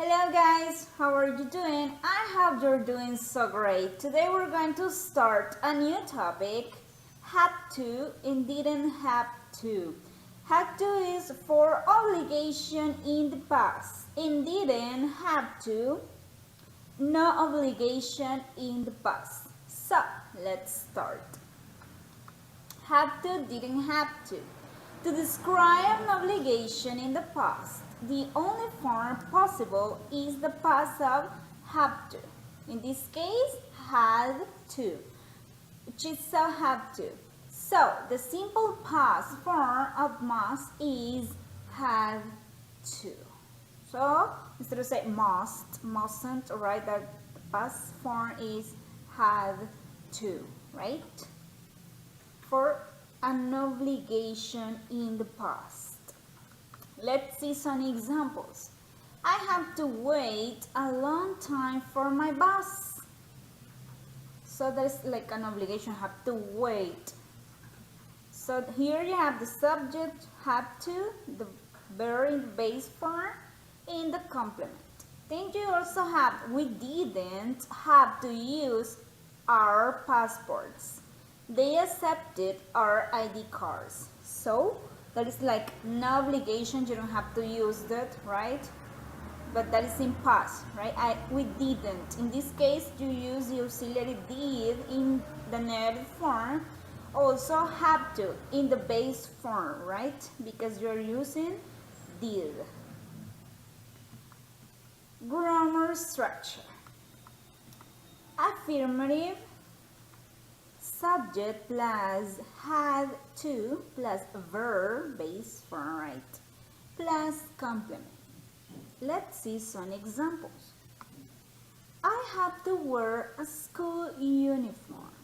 Hello guys, how are you doing? I hope you're doing so great. Today we're going to start a new topic, had to and didn't have to. Had to is for obligation in the past and didn't have to, no obligation in the past. So let's start. Have to, didn't have to. To describe an obligation in the past, the only form possible is the past of have to. In this case, had to, which is so have to. So, the simple past form of must is had to. So, instead of say must, mustn't, right, the past form is had to, right? For an obligation in the past. Let's see some examples. I have to wait a long time for my bus. So there's like an obligation, have to wait. So here you have the subject, have to, the verb in the base form, and the complement. Then you also have, we didn't have to use our passports. They accepted our ID cards. So that is like no obligation, you don't have to use that, right? But that is in past, right? We didn't. In this case, you use the auxiliary did in the negative form. Also have to in the base form, right? Because you're using did. Grammar structure. Affirmative, subject plus had to plus verb base form, right, plus complement. Let's see some examples. I have to wear a school uniform.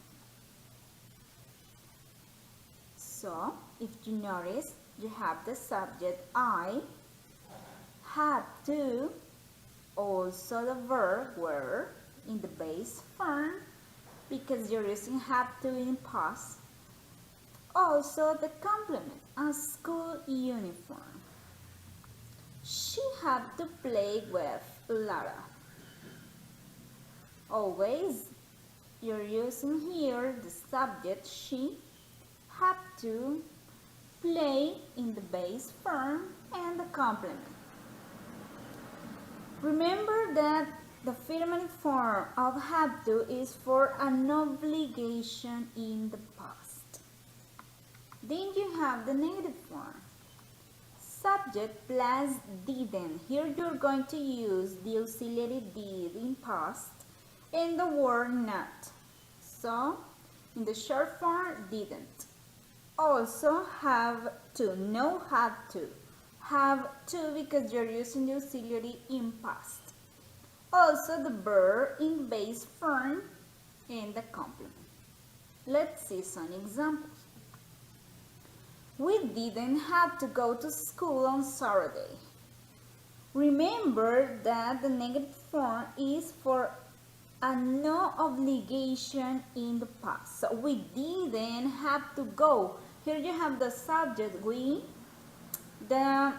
So if you notice, you have the subject I, have to, also the verb wear in the base form, because you're using have to in past. Also the complement, a school uniform. She had to play with Lara. Always you're using here the subject she, have to, play in the base form, and the complement. Remember that the affirmative form of have to is for an obligation in the past. Then you have the negative form. Subject plus didn't. Here you're going to use the auxiliary did in past and the word not. So, in the short form, didn't. Also have to, no have to. Have to because you're using the auxiliary in past. Also the verb in base form and the complement. Let's see some examples. We didn't have to go to school on Saturday. Remember that the negative form is for a no obligation in the past. So we didn't have to go. Here you have the subject we, the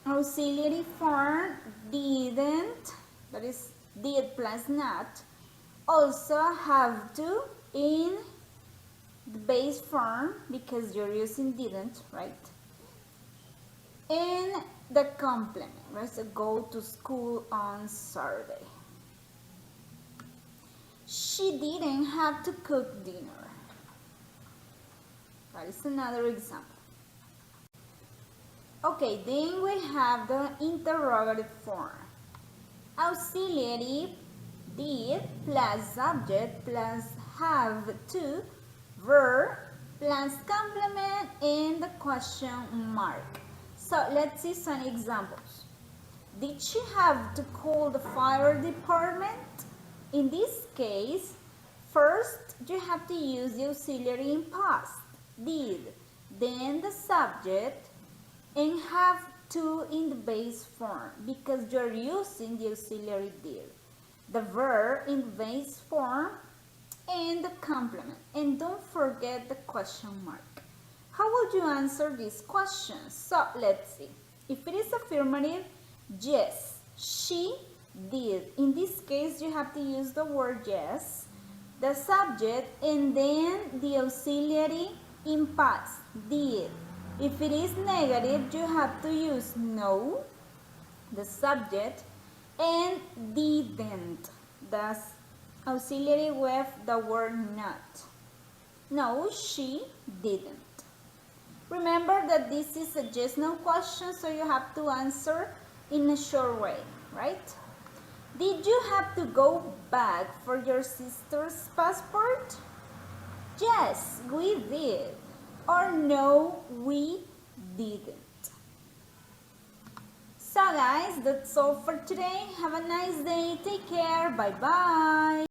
auxiliary form didn't, that is did plus not, also have to in the base form because you're using didn't, right? And the complement, right? So go to school on Saturday. She didn't have to cook dinner. That is another example. Okay, then we have the interrogative form. Auxiliary did plus subject plus have to, verb plus complement, and the question mark. So let's see some examples. Did she have to call the fire department? In this case, first you have to use the auxiliary in past, did, then the subject, and have to in the base form because you're using the auxiliary did, the verb in the base form, and the complement. And don't forget the question mark. How would you answer these questions? So let's see. If it is affirmative, yes, She did. In this case, you have to use the word yes, the subject, and then the auxiliary in past, did. If it is negative, you have to use no, the subject, and didn't, the auxiliary with the word not. No, she didn't. Remember that this is a yes/no question, so you have to answer in a short way, right? Did you have to go back for your sister's passport? Yes, we did. Or no, we didn't. So guys, that's all for today. Have a nice day. Take care. Bye-bye.